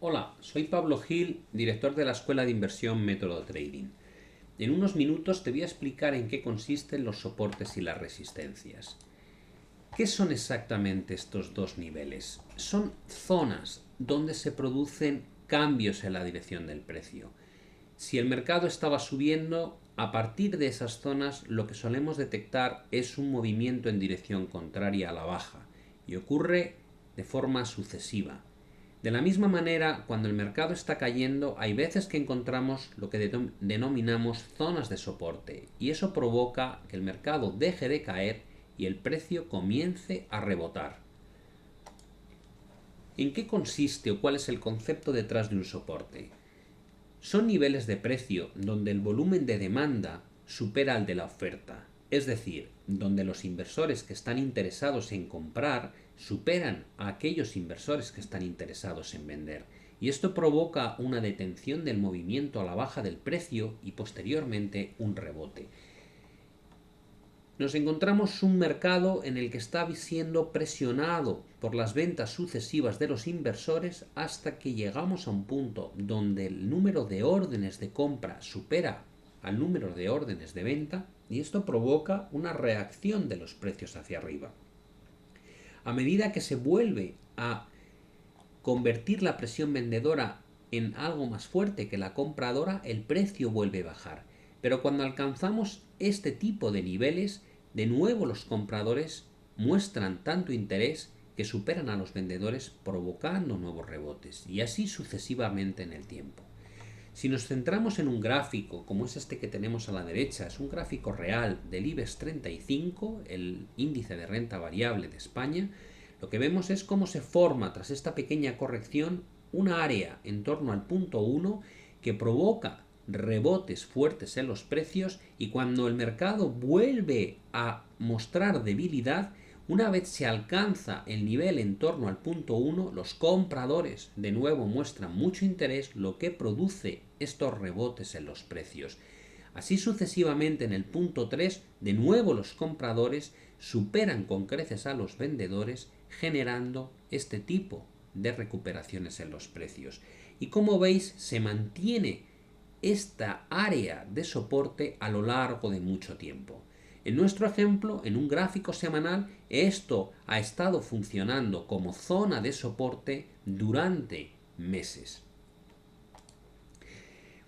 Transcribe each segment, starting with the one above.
Hola, soy Pablo Gil, director de la Escuela de Inversión Método Trading. En unos minutos te voy a explicar en qué consisten los soportes y las resistencias. ¿Qué son exactamente estos dos niveles? Son zonas donde se producen cambios en la dirección del precio. Si el mercado estaba subiendo, a partir de esas zonas lo que solemos detectar es un movimiento en dirección contraria a la baja y ocurre de forma sucesiva. De la misma manera, cuando el mercado está cayendo, hay veces que encontramos lo que denominamos zonas de soporte y eso provoca que el mercado deje de caer y el precio comience a rebotar. ¿En qué consiste o cuál es el concepto detrás de un soporte? Son niveles de precio donde el volumen de demanda supera al de la oferta, es decir, donde los inversores que están interesados en comprar superan a aquellos inversores que están interesados en vender. Y esto provoca una detención del movimiento a la baja del precio y posteriormente un rebote. Nos encontramos un mercado en el que está siendo presionado por las ventas sucesivas de los inversores hasta que llegamos a un punto donde el número de órdenes de compra supera al número de órdenes de venta y esto provoca una reacción de los precios hacia arriba. A medida que se vuelve a convertir la presión vendedora en algo más fuerte que la compradora, el precio vuelve a bajar. Pero cuando alcanzamos este tipo de niveles, de nuevo los compradores muestran tanto interés que superan a los vendedores provocando nuevos rebotes y así sucesivamente en el tiempo. Si nos centramos en un gráfico como es este que tenemos a la derecha, es un gráfico real del IBEX 35, el índice de renta variable de España, lo que vemos es cómo se forma tras esta pequeña corrección una área en torno al punto 1 que provoca rebotes fuertes en los precios y cuando el mercado vuelve a mostrar debilidad, una vez se alcanza el nivel en torno al punto 1, los compradores de nuevo muestran mucho interés, lo que produce estos rebotes en los precios. Así sucesivamente en el punto 3, de nuevo los compradores superan con creces a los vendedores, generando este tipo de recuperaciones en los precios. Y como veis, se mantiene esta área de soporte a lo largo de mucho tiempo. En nuestro ejemplo, en un gráfico semanal, esto ha estado funcionando como zona de soporte durante meses.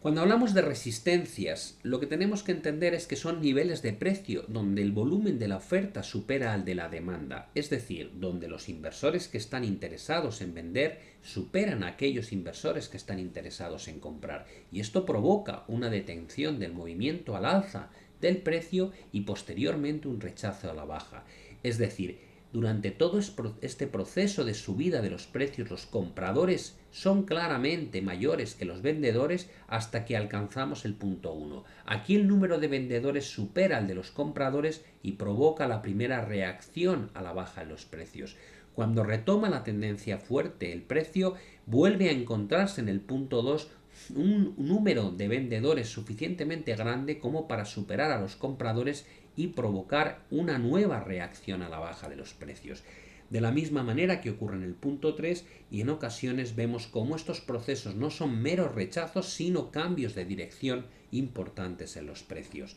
Cuando hablamos de resistencias, lo que tenemos que entender es que son niveles de precio donde el volumen de la oferta supera al de la demanda, es decir, donde los inversores que están interesados en vender superan a aquellos inversores que están interesados en comprar. Y esto provoca una detención del movimiento al alza del precio y posteriormente un rechazo a la baja. Es decir, durante todo este proceso de subida de los precios, los compradores son claramente mayores que los vendedores hasta que alcanzamos el punto 1. Aquí el número de vendedores supera al de los compradores y provoca la primera reacción a la baja en los precios. Cuando retoma la tendencia fuerte el precio, vuelve a encontrarse en el punto 2 un número de vendedores suficientemente grande como para superar a los compradores y provocar una nueva reacción a la baja de los precios. De la misma manera que ocurre en el punto 3 y en ocasiones vemos cómo estos procesos no son meros rechazos sino cambios de dirección importantes en los precios.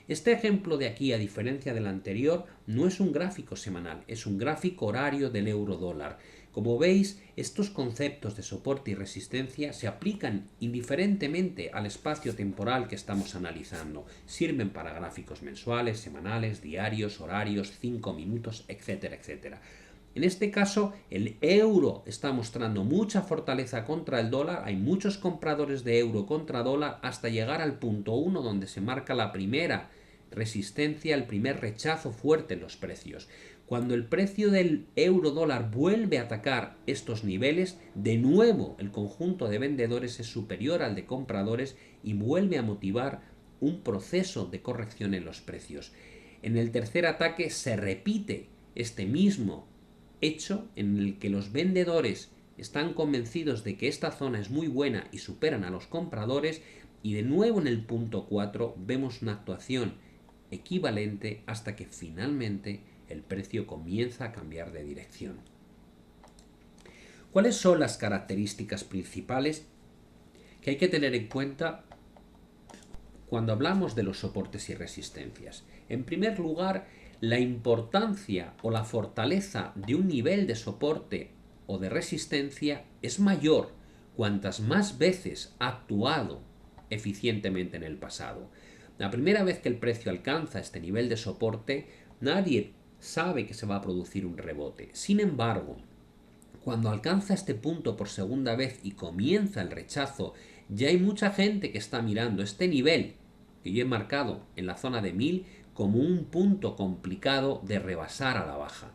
Este ejemplo de aquí, a diferencia del anterior, no es un gráfico semanal, es un gráfico horario del euro dólar. Como veis, estos conceptos de soporte y resistencia se aplican indiferentemente al espacio temporal que estamos analizando. Sirven para gráficos mensuales, semanales, diarios, horarios, 5 minutos, etcétera, etcétera. En este caso, el euro está mostrando mucha fortaleza contra el dólar, hay muchos compradores de euro contra dólar hasta llegar al punto 1 donde se marca la primera resistencia, el primer rechazo fuerte en los precios. Cuando el precio del euro dólar vuelve a atacar estos niveles, de nuevo el conjunto de vendedores es superior al de compradores y vuelve a motivar un proceso de corrección en los precios. En el tercer ataque se repite este mismo hecho en el que los vendedores están convencidos de que esta zona es muy buena y superan a los compradores y de nuevo en el punto 4 vemos una actuación equivalente hasta que finalmente el precio comienza a cambiar de dirección. ¿Cuáles son las características principales que hay que tener en cuenta cuando hablamos de los soportes y resistencias? En primer lugar, la importancia o la fortaleza de un nivel de soporte o de resistencia es mayor cuantas más veces ha actuado eficientemente en el pasado. La primera vez que el precio alcanza este nivel de soporte, nadie sabe que se va a producir un rebote. Sin embargo, cuando alcanza este punto por segunda vez y comienza el rechazo, ya hay mucha gente que está mirando este nivel que yo he marcado en la zona de 1000 como un punto complicado de rebasar a la baja.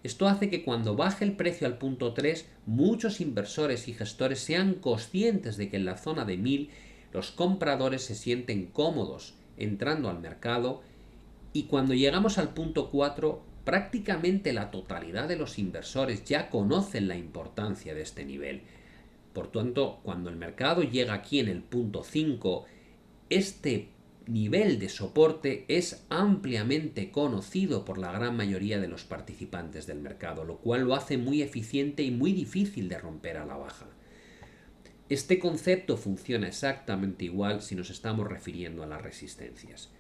Esto hace que cuando baje el precio al punto 3, muchos inversores y gestores sean conscientes de que en la zona de 1000 los compradores se sienten cómodos entrando al mercado, y cuando llegamos al punto 4, prácticamente la totalidad de los inversores ya conocen la importancia de este nivel. Por tanto, cuando el mercado llega aquí en el punto 5, este nivel de soporte es ampliamente conocido por la gran mayoría de los participantes del mercado, lo cual lo hace muy eficiente y muy difícil de romper a la baja. Este concepto funciona exactamente igual si nos estamos refiriendo a las resistencias.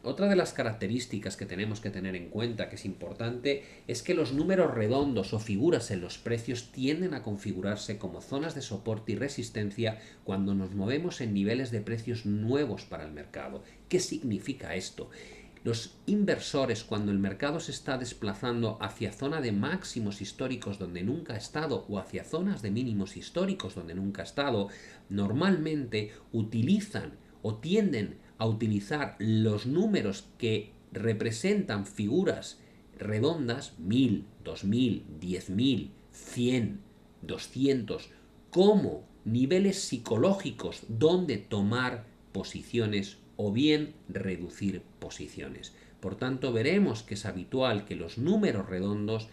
Otra de las características que tenemos que tener en cuenta, que es importante, es que los números redondos o figuras en los precios tienden a configurarse como zonas de soporte y resistencia cuando nos movemos en niveles de precios nuevos para el mercado. ¿Qué significa esto? Los inversores, cuando el mercado se está desplazando hacia zona de máximos históricos donde nunca ha estado o hacia zonas de mínimos históricos donde nunca ha estado, normalmente utilizan o tienden a utilizar los números que representan figuras redondas, 1000, 2000, 10.000, 100, 200, como niveles psicológicos donde tomar posiciones o bien reducir posiciones. Por tanto, veremos que es habitual que los números redondos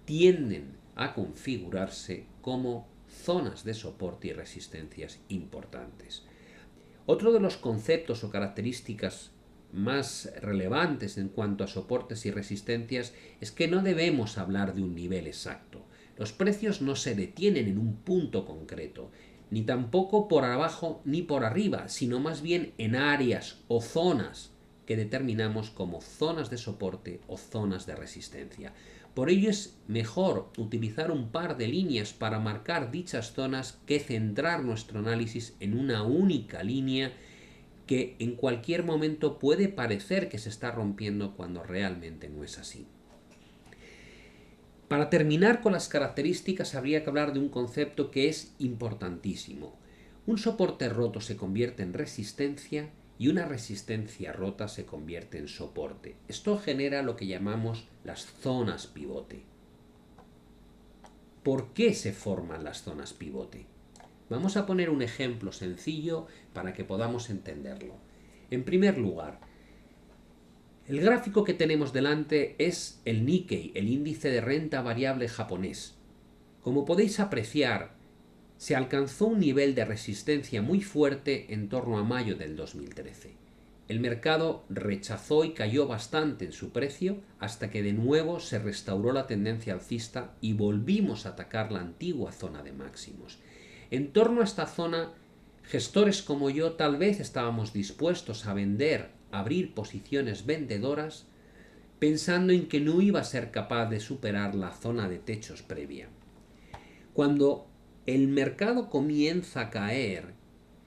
tienden a configurarse como zonas de soporte y resistencias importantes. Otro de los conceptos o características más relevantes en cuanto a soportes y resistencias es que no debemos hablar de un nivel exacto. Los precios no se detienen en un punto concreto, ni tampoco por abajo ni por arriba, sino más bien en áreas o zonas que determinamos como zonas de soporte o zonas de resistencia. Por ello es mejor utilizar un par de líneas para marcar dichas zonas que centrar nuestro análisis en una única línea que en cualquier momento puede parecer que se está rompiendo cuando realmente no es así. Para terminar con las características habría que hablar de un concepto que es importantísimo. Un soporte roto se convierte en resistencia y una resistencia rota se convierte en soporte. Esto genera lo que llamamos las zonas pivote. ¿Por qué se forman las zonas pivote? Vamos a poner un ejemplo sencillo para que podamos entenderlo. En primer lugar, el gráfico que tenemos delante es el Nikkei, el índice de renta variable japonés. Como podéis apreciar, se alcanzó un nivel de resistencia muy fuerte en torno a mayo del 2013. El mercado rechazó y cayó bastante en su precio hasta que de nuevo se restauró la tendencia alcista y volvimos a atacar la antigua zona de máximos. En torno a esta zona, gestores como yo tal vez estábamos dispuestos a vender, abrir posiciones vendedoras, pensando en que no iba a ser capaz de superar la zona de techos previa. Cuando el mercado comienza a caer,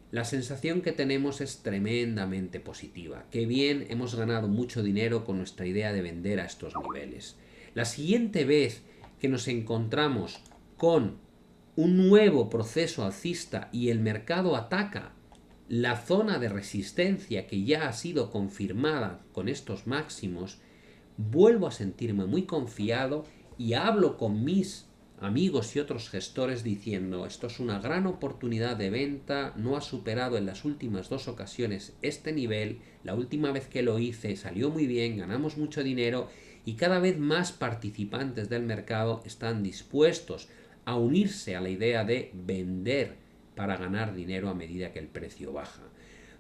la sensación que tenemos es tremendamente positiva. Qué bien, hemos ganado mucho dinero con nuestra idea de vender a estos niveles. La siguiente vez que nos encontramos con un nuevo proceso alcista y el mercado ataca la zona de resistencia que ya ha sido confirmada con estos máximos, vuelvo a sentirme muy confiado y hablo con mis amigos y otros gestores diciendo: esto es una gran oportunidad de venta, no ha superado en las últimas 2 ocasiones este nivel, la última vez que lo hice salió muy bien, ganamos mucho dinero, y cada vez más participantes del mercado están dispuestos a unirse a la idea de vender para ganar dinero a medida que el precio baja.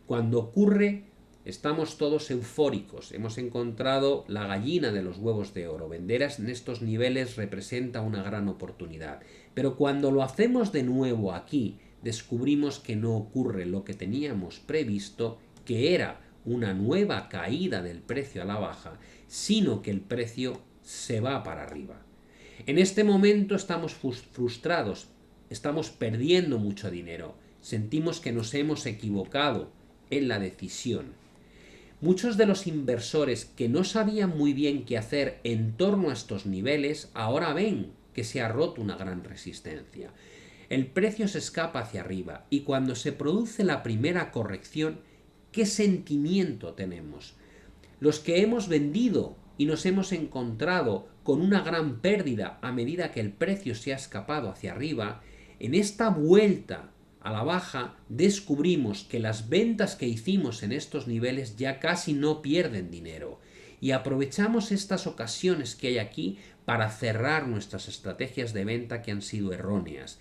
Cuando ocurre, estamos todos eufóricos, hemos encontrado la gallina de los huevos de oro. Vender en estos niveles representa una gran oportunidad. Pero cuando lo hacemos de nuevo aquí, descubrimos que no ocurre lo que teníamos previsto, que era una nueva caída del precio a la baja, sino que el precio se va para arriba. En este momento estamos frustrados, estamos perdiendo mucho dinero, sentimos que nos hemos equivocado en la decisión. Muchos de los inversores que no sabían muy bien qué hacer en torno a estos niveles ahora ven que se ha roto una gran resistencia. El precio se escapa hacia arriba y cuando se produce la primera corrección, ¿qué sentimiento tenemos? Los que hemos vendido y nos hemos encontrado con una gran pérdida a medida que el precio se ha escapado hacia arriba, en esta vuelta a la baja descubrimos que las ventas que hicimos en estos niveles ya casi no pierden dinero y aprovechamos estas ocasiones que hay aquí para cerrar nuestras estrategias de venta que han sido erróneas.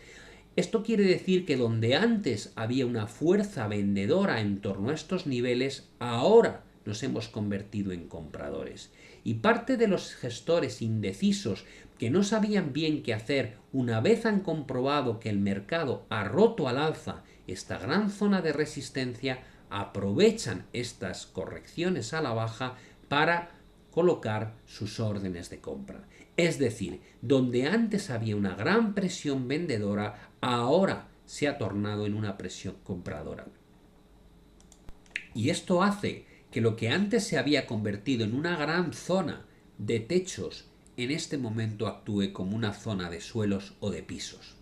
Esto quiere decir que donde antes había una fuerza vendedora en torno a estos niveles, ahora nos hemos convertido en compradores. Y parte de los gestores indecisos que no sabían bien qué hacer una vez han comprobado que el mercado ha roto al alza esta gran zona de resistencia, aprovechan estas correcciones a la baja para colocar sus órdenes de compra. Es decir, donde antes había una gran presión vendedora, ahora se ha tornado en una presión compradora. Y esto hace que lo que antes se había convertido en una gran zona de techos, en este momento actúe como una zona de suelos o de pisos.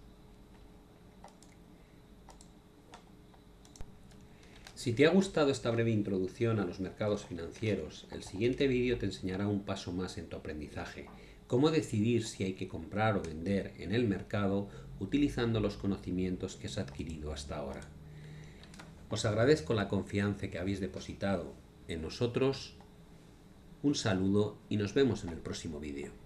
Si te ha gustado esta breve introducción a los mercados financieros, el siguiente vídeo te enseñará un paso más en tu aprendizaje, cómo decidir si hay que comprar o vender en el mercado utilizando los conocimientos que has adquirido hasta ahora. Os agradezco la confianza que habéis depositado en nosotros. Un saludo y nos vemos en el próximo vídeo.